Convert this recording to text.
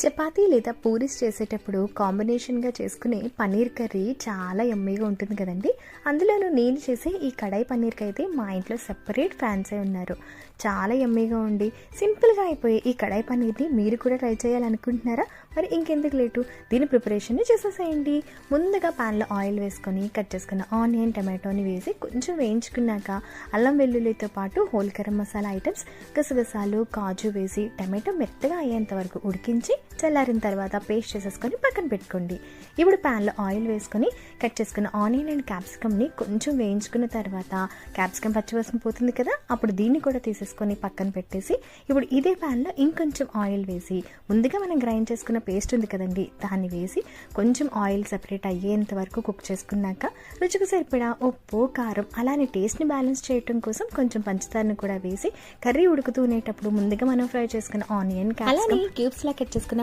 చపాతీ లేదా పూరీస్ చేసేటప్పుడు కాంబినేషన్గా చేసుకునే పన్నీర్ కర్రీ చాలా యమ్మీగా ఉంటుంది కదండి. అందులోనూ నేను చేసే ఈ కడాయి పన్నీర్కి అయితే మా ఇంట్లో సెపరేట్ ఫ్యాన్సే ఉన్నారు. చాలా యమ్మీగా ఉండి సింపుల్గా అయిపోయే ఈ కడాయి పన్నీర్ని మీరు కూడా ట్రై చేయాలనుకుంటున్నారా? మరి ఇంకెందుకు లేటు, దీని ప్రిపరేషన్ని చేసేసేయండి. ముందుగా ప్యాన్లో ఆయిల్ వేసుకొని కట్ చేసుకున్న ఆనియన్, టమాటోని వేసి కొంచెం వేయించుకున్నాక అల్లం వెల్లుల్లితో పాటు హోల్ గరం మసాలా ఐటమ్స్, గసగసాలు, కాజు వేసి టమాటో మెత్తగా అయ్యేంత వరకు ఉడికించి చల్లారిన తర్వాత పేస్ట్ చేసేసుకొని పక్కన పెట్టుకోండి. ఇప్పుడు ప్యాన్లో ఆయిల్ వేసుకొని కట్ చేసుకున్న ఆనియన్ అండ్ క్యాప్సికమ్ని కొంచెం వేయించుకున్న తర్వాత క్యాప్సికమ్ పచ్చివాసన పోతుంది కదా, అప్పుడు దీన్ని కూడా తీసేసుకొని పక్కన పెట్టేసి ఇప్పుడు ఇదే ప్యాన్లో ఇంకొంచెం ఆయిల్ వేసి ముందుగా మనం గ్రైండ్ చేసుకున్న పేస్ట్ ఉంది కదండి, దాన్ని వేసి కొంచెం ఆయిల్ సెపరేట్ అయ్యేంత వరకు కుక్ చేసుకున్నాక రుచికి సరిపడా ఉప్పు, కారం, అలానే టేస్ట్ని బ్యాలెన్స్ చేయడం కోసం కొంచెం పంచదారను కూడా వేసి కర్రీ ఉడుకుతూనేటప్పుడు ముందుగా మనం ఫ్రై చేసుకున్న ఆనియన్, అలానే క్యూబ్స్లా కట్ చేసుకున్న